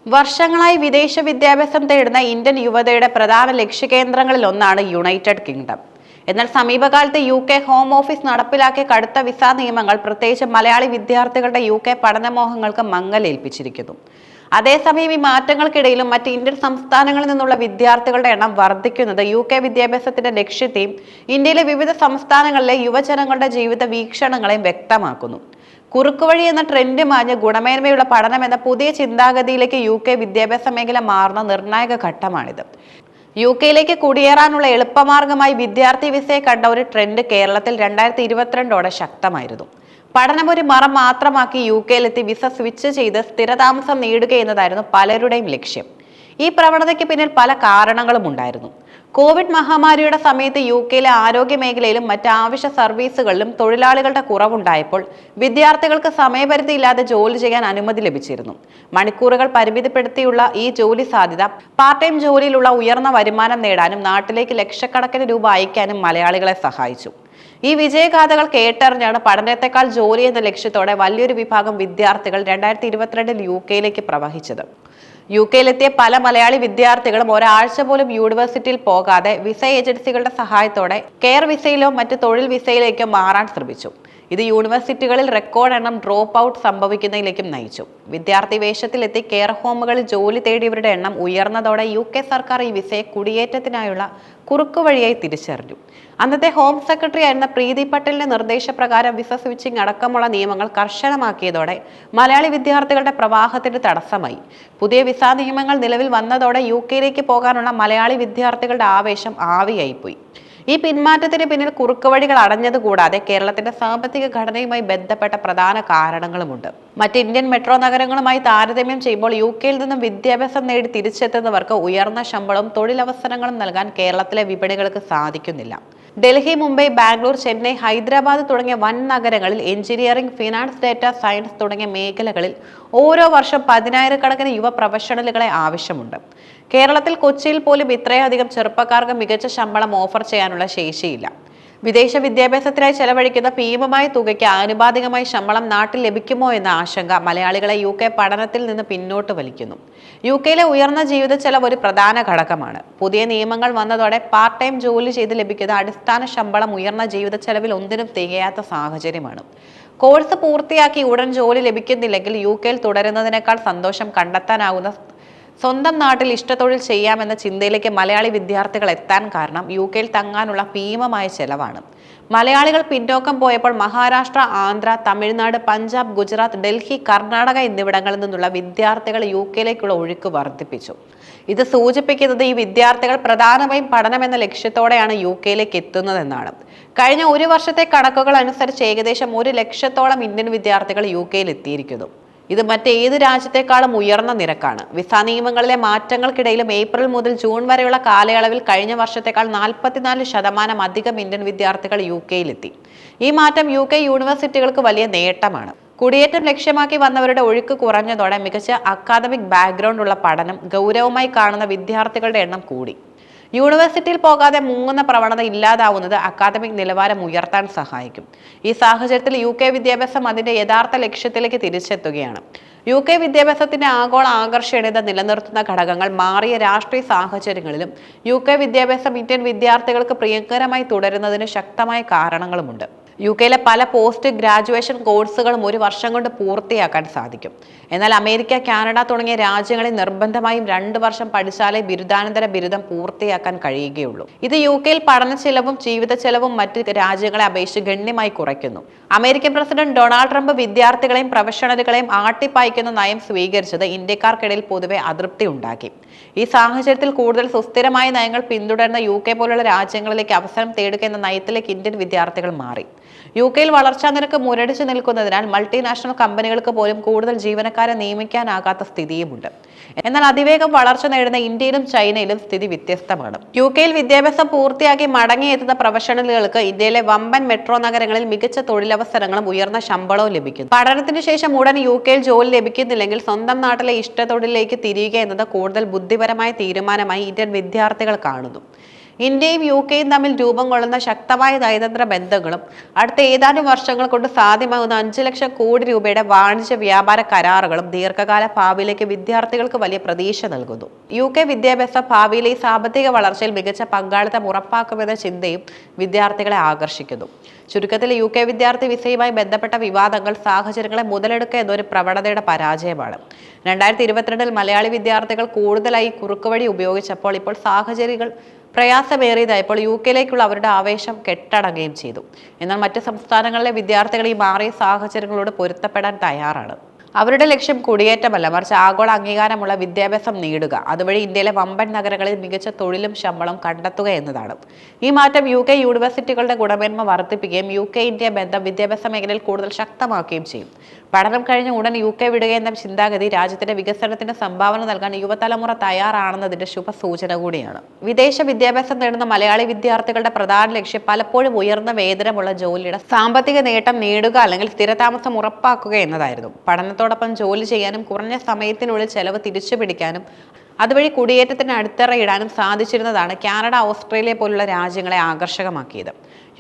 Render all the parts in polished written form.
വർഷങ്ങളായി വിദേശ വിദ്യാഭ്യാസം തേടുന്ന ഇന്ത്യൻ യുവതയുടെ പ്രധാന ലക്ഷ്യകേന്ദ്രങ്ങളിൽ ഒന്നാണ് യുണൈറ്റഡ് കിങ്ഡം. എന്നാൽ സമീപകാലത്ത് UK ഹോം ഓഫീസ് നടപ്പിലാക്കിയ കടുത്ത വിസ നിയമങ്ങൾ പ്രത്യേകിച്ച് മലയാളി വിദ്യാർത്ഥികളുടെ UK പഠനമോഹങ്ങൾക്ക് മങ്ങലേൽപ്പിച്ചിരിക്കുന്നു. അതേസമയം ഈ മാറ്റങ്ങൾക്കിടയിലും മറ്റ് ഇന്ത്യൻ സംസ്ഥാനങ്ങളിൽ നിന്നുള്ള വിദ്യാർത്ഥികളുടെ എണ്ണം വർദ്ധിക്കുന്നത് UK വിദ്യാഭ്യാസത്തിന്റെ ലക്ഷ്യത്തെയും ഇന്ത്യയിലെ വിവിധ സംസ്ഥാനങ്ങളിലെ യുവജനങ്ങളുടെ ജീവിത വീക്ഷണങ്ങളെയും വ്യക്തമാക്കുന്നു. കുറുക്കുവഴി എന്ന ട്രെൻഡ് മാഞ്ഞ് ഗുണമേന്മയുള്ള പഠനം എന്ന പുതിയ ചിന്താഗതിയിലേക്ക് UK വിദ്യാഭ്യാസ മേഖല മാറുന്ന നിർണായക ഘട്ടമാണിത്. UK കുടിയേറാനുള്ള എളുപ്പമാർഗമായി വിദ്യാർത്ഥി വിസയെ കണ്ട ഒരു ട്രെൻഡ് കേരളത്തിൽ 2022ഓടെ ശക്തമായിരുന്നു. പഠനം ഒരു മറം മാത്രമാക്കി UK വിസ സ്വിച്ച് ചെയ്ത് സ്ഥിരതാമസം നേടുക എന്നതായിരുന്നു പലരുടെയും ലക്ഷ്യം. ഈ പ്രവണതയ്ക്ക് പിന്നിൽ പല കാരണങ്ങളും ഉണ്ടായിരുന്നു. കോവിഡ് മഹാമാരിയുടെ സമയത്ത് UK ആരോഗ്യ മേഖലയിലും മറ്റ് ആവശ്യ സർവീസുകളിലും തൊഴിലാളികളുടെ കുറവുണ്ടായപ്പോൾ വിദ്യാർത്ഥികൾക്ക് സമയപരിധിയില്ലാതെ ജോലി ചെയ്യാൻ അനുമതി ലഭിച്ചിരുന്നു. മണിക്കൂറുകൾ പരിമിതിപ്പെടുത്തിയുള്ള ഈ ജോലി സാധ്യത പാർട്ട് ടൈം ജോലിയിലുള്ള ഉയർന്ന വരുമാനം നേടാനും നാട്ടിലേക്ക് ലക്ഷക്കണക്കിന് രൂപ അയക്കാനും മലയാളികളെ സഹായിച്ചു. ഈ വിജയഗാഥകൾ കേട്ടറിഞ്ഞാണ് പഠനത്തെക്കാൾ ജോലി എന്ന ലക്ഷ്യത്തോടെ വലിയൊരു വിഭാഗം വിദ്യാർത്ഥികൾ 2022 UK പ്രവഹിച്ചത്. UK പല മലയാളി വിദ്യാർത്ഥികളും ഒരാഴ്ച പോലും യൂണിവേഴ്സിറ്റിയിൽ പോകാതെ വിസ ഏജൻസികളുടെ സഹായത്തോടെ കെയർ വിസയിലോ മറ്റ് തൊഴിൽ വിസയിലേക്കോ മാറാൻ ശ്രമിച്ചു. ഇത് യൂണിവേഴ്സിറ്റികളിൽ റെക്കോർഡ് എണ്ണം ഡ്രോപ്പ് ഔട്ട് സംഭവിക്കുന്നതിലേക്കും നയിച്ചു. വിദ്യാർത്ഥി വേഷത്തിലെത്തി കെയർ ഹോമുകളിൽ ജോലി തേടിയവരുടെ എണ്ണം ഉയർന്നതോടെ UK സർക്കാർ ഈ വിസയെ കുടിയേറ്റത്തിനായുള്ള കുറുക്കുവഴിയായി തിരിച്ചറിഞ്ഞു. അന്നത്തെ ഹോം സെക്രട്ടറി ആയിരുന്ന പ്രീതി പട്ടേലിന്റെ നിർദ്ദേശപ്രകാരം വിസ സ്വിച്ചിങ് അടക്കമുള്ള നിയമങ്ങൾ കർശനമാക്കിയതോടെ മലയാളി വിദ്യാർത്ഥികളുടെ പ്രവാഹത്തിന് തടസ്സമായി. പുതിയ വിസ നിയമങ്ങൾ നിലവിൽ വന്നതോടെ UK പോകാനുള്ള മലയാളി വിദ്യാർത്ഥികളുടെ ആവേശം ആവിയായിപ്പോയി. ഈ പിന്മാറ്റത്തിന് പിന്നിൽ കുറുക്കുവഴികൾ അടഞ്ഞതുകൂടാതെ കേരളത്തിന്റെ സാമ്പത്തിക ഘടനയുമായി ബന്ധപ്പെട്ട പ്രധാന കാരണങ്ങളുമുണ്ട്. മറ്റ് ഇന്ത്യൻ മെട്രോ നഗരങ്ങളുമായി താരതമ്യം ചെയ്യുമ്പോൾ UK നിന്നും വിദ്യാഭ്യാസം നേടി തിരിച്ചെത്തുന്നവർക്ക് ഉയർന്ന ശമ്പളവും തൊഴിലവസരങ്ങളും നൽകാൻ കേരളത്തിലെ വിപണികൾക്ക് സാധിക്കുന്നില്ല. ഡൽഹി, മുംബൈ, ബാംഗ്ലൂർ, ചെന്നൈ, ഹൈദരാബാദ് തുടങ്ങിയ വൻ നഗരങ്ങളിൽ എഞ്ചിനീയറിംഗ്, ഫിനാൻസ്, ഡാറ്റ സയൻസ് തുടങ്ങിയ മേഖലകളിൽ ഓരോ വർഷം 10,000-കണക്കിന് യുവ പ്രൊഫഷണലുകളെ ആവശ്യമുണ്ട്. കേരളത്തിൽ കൊച്ചിയിൽ പോലും ഇത്രയധികം ചെറുപ്പക്കാർക്ക് മികച്ച ശമ്പളം ഓഫർ ചെയ്യാനുള്ള ശേഷിയില്ല. വിദേശ വിദ്യാഭ്യാസത്തിനായി ചെലവഴിക്കുന്ന ഭീമമായ തുകയ്ക്ക് ആനുപാതികമായി ശമ്പളം നാട്ടിൽ ലഭിക്കുമോ എന്ന ആശങ്ക മലയാളികളെ UK പഠനത്തിൽ നിന്ന് പിന്നോട്ട് വലിക്കുന്നു. UK ഉയർന്ന ജീവിത ചെലവ് ഒരു പ്രധാന ഘടകമാണ്. പുതിയ നിയമങ്ങൾ വന്നതോടെ പാർട്ട് ടൈം ജോലി ചെയ്ത് ലഭിക്കുന്ന അടിസ്ഥാന ശമ്പളം ഉയർന്ന ജീവിത ചെലവിൽ ഒന്നിനും തികയാത്ത സാഹചര്യമാണ്. കോഴ്സ് പൂർത്തിയാക്കി ഉടൻ ജോലി ലഭിക്കുന്നില്ലെങ്കിൽ UK തുടരുന്നതിനേക്കാൾ സന്തോഷം കണ്ടെത്താനാകുന്ന സ്വന്തം നാട്ടിൽ ഇഷ്ടത്തൊഴിൽ ചെയ്യാമെന്ന ചിന്തയിലേക്ക് മലയാളി വിദ്യാർത്ഥികൾ എത്താൻ കാരണം UK തങ്ങാനുള്ള ഭീമമായ ചെലവാണ്. മലയാളികൾ പിന്നോക്കം പോയപ്പോൾ മഹാരാഷ്ട്ര, ആന്ധ്ര, തമിഴ്നാട്, പഞ്ചാബ്, ഗുജറാത്ത്, ഡൽഹി, കർണാടക എന്നിവിടങ്ങളിൽ നിന്നുള്ള വിദ്യാർത്ഥികൾ UK ഒഴുക്ക് വർദ്ധിപ്പിച്ചു. ഇത് സൂചിപ്പിക്കുന്നത് ഈ വിദ്യാർത്ഥികൾ പ്രധാനമായും പഠനമെന്ന ലക്ഷ്യത്തോടെയാണ് UK എത്തുന്നതെന്നാണ്. കഴിഞ്ഞ ഒരു വർഷത്തെ കണക്കുകൾ അനുസരിച്ച് ഏകദേശം 1 ലക്ഷത്തോളം ഇന്ത്യൻ വിദ്യാർത്ഥികൾ UK എത്തിയിരിക്കുന്നു. ഇത് മറ്റേത് രാജ്യത്തെക്കാളും ഉയർന്ന നിരക്കാണ്. വിസ നിയമങ്ങളിലെ മാറ്റങ്ങൾക്കിടയിലും ഏപ്രിൽ മുതൽ ജൂൺ വരെയുള്ള കാലയളവിൽ കഴിഞ്ഞ വർഷത്തേക്കാൾ 44% അധികം ഇന്ത്യൻ വിദ്യാർത്ഥികൾ UK എത്തി. ഈ മാറ്റം UK യൂണിവേഴ്സിറ്റികൾക്ക് വലിയ നേട്ടമാണ്. കുടിയേറ്റം ലക്ഷ്യമാക്കി വന്നവരുടെ ഒഴുക്ക് കുറഞ്ഞതോടെ മികച്ച അക്കാദമിക് ബാക്ക്ഗ്രൗണ്ട് ഉള്ള പഠനം ഗൗരവമായി കാണുന്ന വിദ്യാർത്ഥികളുടെ എണ്ണം കൂടി. യൂണിവേഴ്സിറ്റിയിൽ പോകാതെ മുങ്ങുന്ന പ്രവണത ഇല്ലാതാവുന്നത് അക്കാദമിക് നിലവാരം ഉയർത്താൻ സഹായിക്കും. ഈ സാഹചര്യത്തിൽ UK വിദ്യാഭ്യാസം അതിന്റെ യഥാർത്ഥ ലക്ഷ്യത്തിലേക്ക് തിരിച്ചെത്തുകയാണ്. UK വിദ്യാഭ്യാസത്തിന്റെ ആഗോള ആകർഷണീയത നിലനിർത്തുന്ന ഘടകങ്ങൾ മാറിയ രാഷ്ട്രീയ സാഹചര്യങ്ങളിലും UK വിദ്യാഭ്യാസം ഇന്ത്യൻ വിദ്യാർത്ഥികൾക്ക് പ്രിയങ്കരമായി തുടരുന്നതിന് ശക്തമായ കാരണങ്ങളുമുണ്ട്. UK പല പോസ്റ്റ് ഗ്രാജുവേഷൻ കോഴ്സുകളും ഒരു വർഷം കൊണ്ട് പൂർത്തിയാക്കാൻ സാധിക്കും. എന്നാൽ അമേരിക്ക, കാനഡ തുടങ്ങിയ രാജ്യങ്ങളിൽ നിർബന്ധമായും 2 വർഷം പഠിച്ചാലേ ബിരുദാനന്തര ബിരുദം പൂർത്തിയാക്കാൻ കഴിയുകയുള്ളൂ. ഇത് UK പഠന ചെലവും ജീവിത ചെലവും മറ്റ് രാജ്യങ്ങളെ അപേക്ഷിച്ച് ഗണ്യമായി കുറയ്ക്കുന്നു. അമേരിക്കൻ പ്രസിഡന്റ് ഡൊണാൾഡ് ട്രംപ് വിദ്യാർത്ഥികളെയും പ്രൊഫഷണലുകളെയും ആട്ടിപ്പായിക്കുന്ന നയം സ്വീകരിച്ചത് ഇന്ത്യക്കാർക്കിടയിൽ പൊതുവെ അതൃപ്തി ഉണ്ടാക്കി. ഈ സാഹചര്യത്തിൽ കൂടുതൽ സുസ്ഥിരമായ നയങ്ങൾ പിന്തുടരുന്ന UK പോലുള്ള രാജ്യങ്ങളിലേക്ക് അവസരം തേടുക എന്ന നയത്തിലേക്ക് ഇന്ത്യൻ വിദ്യാർത്ഥികൾ മാറി. UK വളർച്ചാ നിരക്ക് മുരടിച്ചു നിൽക്കുന്നതിനാൽ മൾട്ടിനാഷണൽ കമ്പനികൾക്ക് പോലും കൂടുതൽ ജീവനക്കാരെ നിയമിക്കാനാകാത്ത സ്ഥിതിയുമുണ്ട്. എന്നാൽ അതിവേഗം വളർച്ച നേടുന്ന ഇന്ത്യയിലും ചൈനയിലും സ്ഥിതി വ്യത്യസ്തമാണ്. UK വിദ്യാഭ്യാസം പൂർത്തിയാക്കി മടങ്ങിയെത്തുന്ന പ്രൊഫഷണലുകൾക്ക് ഇന്ത്യയിലെ വമ്പൻ മെട്രോ നഗരങ്ങളിൽ മികച്ച തൊഴിലവസരങ്ങളും ഉയർന്ന ശമ്പളവും ലഭിക്കുന്നു. പഠനത്തിന് ശേഷം ഉടൻ UK ജോലി ലഭിക്കുന്നില്ലെങ്കിൽ സ്വന്തം നാട്ടിലെ ഇഷ്ട തൊഴിലിലേക്ക് തിരിയുക എന്നത് കൂടുതൽ ബുദ്ധിപരമായ തീരുമാനമായി ഇന്ത്യൻ വിദ്യാർത്ഥികൾ കാണുന്നു. ഇന്ത്യയും UK-യും തമ്മിൽ രൂപം കൊള്ളുന്ന ശക്തമായ നയതന്ത്ര ബന്ധങ്ങളും അടുത്ത ഏതാനും വർഷങ്ങൾ കൊണ്ട് സാധ്യമാകുന്ന 5 ലക്ഷം കോടി രൂപയുടെ വാണിജ്യ വ്യാപാര കരാറുകളും ദീർഘകാല ഭാവിയിലേക്ക് വിദ്യാർത്ഥികൾക്ക് വലിയ പ്രതീക്ഷ നൽകുന്നു. UK വിദ്യാഭ്യാസ ഭാവിയിലെ സാമ്പത്തിക വളർച്ചയിൽ മികച്ച പങ്കാളിത്തം ഉറപ്പാക്കുമെന്ന ചിന്തയും വിദ്യാർത്ഥികളെ ആകർഷിക്കുന്നു. ചുരുക്കത്തിൽ UK വിദ്യാർത്ഥി വിസയുമായി ബന്ധപ്പെട്ട വിവാദങ്ങൾ സാഹചര്യങ്ങളെ മുതലെടുക്കുക എന്നൊരു പ്രവണതയുടെ പരാജയമാണ്. 2022 മലയാളി വിദ്യാർത്ഥികൾ കൂടുതലായി കുറുക്കുവഴി ഉപയോഗിച്ചപ്പോൾ ഇപ്പോൾ സാഹചര്യങ്ങൾ പ്രയാസമേറിയതായപ്പോൾ UK-യിലേക്കുള്ള അവരുടെ ആവേശം കെട്ടടങ്ങുകയും ചെയ്തു. എന്നാൽ മറ്റ് സംസ്ഥാനങ്ങളിലെ വിദ്യാർത്ഥികൾ ഈ മാറിയ സാഹചര്യങ്ങളോട് പൊരുത്തപ്പെടാൻ തയ്യാറാണ്. അവരുടെ ലക്ഷ്യം കുടിയേറ്റമല്ല, മറിച്ച് ആഗോള അംഗീകാരമുള്ള വിദ്യാഭ്യാസം നേടുക, അതുവഴി ഇന്ത്യയിലെ വമ്പൻ നഗരങ്ങളിൽ മികച്ച തൊഴിലും ശമ്പളം കണ്ടെത്തുക എന്നതാണ്. ഈ മാറ്റം UK യൂണിവേഴ്സിറ്റികളുടെ ഗുണമേന്മ വർദ്ധിപ്പിക്കുകയും UK-ഇന്ത്യ ബന്ധം വിദ്യാഭ്യാസ മേഖലയിൽ കൂടുതൽ ശക്തമാക്കുകയും ചെയ്യും. പഠനം കഴിഞ്ഞ ഉടൻ UK വിടുക എന്ന ചിന്താഗതി രാജ്യത്തിന്റെ വികസനത്തിന് സംഭാവന നൽകാൻ യുവതലമുറ തയ്യാറാണെന്നതിന്റെ ശുഭസൂചന കൂടിയാണ്. വിദേശ വിദ്യാഭ്യാസം നേടുന്ന മലയാളി വിദ്യാർത്ഥികളുടെ പ്രധാന ലക്ഷ്യം പലപ്പോഴും ഉയർന്ന വേതനമുള്ള ജോലിയുടെ സാമ്പത്തിക നേട്ടം നേടുക അല്ലെങ്കിൽ സ്ഥിരതാമസം ഉറപ്പാക്കുക എന്നതായിരുന്നു. പഠനത്തോടൊപ്പം ജോലി ചെയ്യാനും കുറഞ്ഞ സമയത്തിനുള്ളിൽ ചെലവ് തിരിച്ചുപിടിക്കാനും അതുവഴി കുടിയേറ്റത്തിന് അടിത്തറയിടാനും സാധിച്ചിരുന്നതാണ് കാനഡ, ഓസ്ട്രേലിയ പോലുള്ള രാജ്യങ്ങളെ ആകർഷകമാക്കിയത്.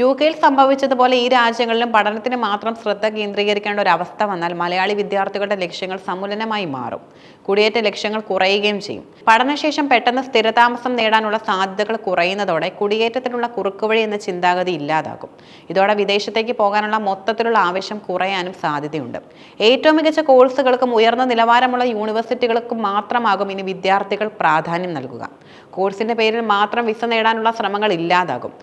UK-യിൽ സംഭവിച്ചതുപോലെ ഈ രാജ്യങ്ങളിലും പഠനത്തിന് മാത്രം ശ്രദ്ധ കേന്ദ്രീകരിക്കേണ്ട ഒരു അവസ്ഥ വന്നാൽ മലയാളി വിദ്യാർത്ഥികളുടെ ലക്ഷ്യങ്ങൾ സമൂലമായി മാറും. കുടിയേറ്റ ലക്ഷ്യങ്ങൾ കുറയുകയും ചെയ്യും. പഠനശേഷം പെട്ടെന്ന് സ്ഥിരതാമസം നേടാനുള്ള സാധ്യതകൾ കുറയുന്നതോടെ കുടിയേറ്റത്തിനുള്ള കുറുക്കുവഴി എന്ന ചിന്താഗതി ഇല്ലാതാകും. ഇതോടെ വിദേശത്തേക്ക് പോകാനുള്ള മൊത്തത്തിലുള്ള ആവേശം കുറയാനും സാധ്യതയുണ്ട്. ഏറ്റവും മികച്ച കോഴ്സുകൾക്കും ഉയർന്ന നിലവാരമുള്ള യൂണിവേഴ്സിറ്റികൾക്കും മാത്രമാകും ഇനി വിദ്യാർത്ഥികൾ പ്രാധാന്യം നൽകുക. കോഴ്സിന്റെ പേരിൽ മാത്രം വിസ നേടാനുള്ള ശ്രമങ്ങൾ ഇല്ലാതാകും.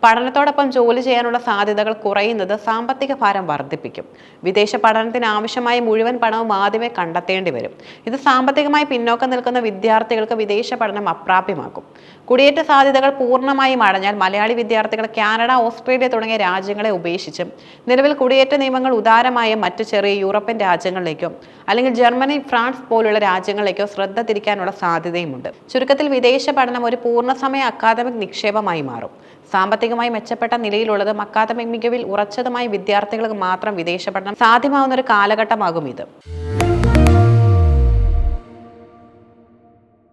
പഠനത്തോടൊപ്പം ജോലി ചെയ്യാനുള്ള സാധ്യതകൾ കുറയുന്നത് സാമ്പത്തിക ഭാരം വർദ്ധിപ്പിക്കും. വിദേശ പഠനത്തിന് ആവശ്യമായ മുഴുവൻ പണവും ആദ്യമേ കണ്ടെത്തേണ്ടി വരും. ഇത് സാമ്പത്തികമായി പിന്നോക്കം നിൽക്കുന്ന വിദ്യാർത്ഥികൾക്ക് വിദേശ പഠനം അപ്രാപ്യമാക്കും. കുടിയേറ്റ സാധ്യതകൾ പൂർണ്ണമായും അടഞ്ഞാൽ മലയാളി വിദ്യാർത്ഥികൾ കാനഡ, ഓസ്ട്രേലിയ തുടങ്ങിയ രാജ്യങ്ങളെ ഉപേക്ഷിച്ചും നിലവിൽ കുടിയേറ്റ നിയമങ്ങൾ ഉദാരമായ മറ്റ് ചെറിയ യൂറോപ്യൻ രാജ്യങ്ങളിലേക്കോ അല്ലെങ്കിൽ ജർമ്മനി, ഫ്രാൻസ് പോലുള്ള രാജ്യങ്ങളിലേക്കോ ശ്രദ്ധ തിരിക്കാനുള്ള സാധ്യതയുമുണ്ട്. ചുരുക്കത്തിൽ വിദേശ പഠനം ഒരു പൂർണ്ണസമയ അക്കാദമിക് നിക്ഷേപമായി മാറും. സാമ്പത്തികമായി മെച്ചപ്പെട്ട നിലയിലുള്ളതും അക്കാദമിക് മികവിൽ ഉറച്ചതുമായ വിദ്യാർത്ഥികൾക്ക് മാത്രം വിദേശ പഠനം സാധ്യമാവുന്ന ഒരു കാലഘട്ടമാകും ഇത്.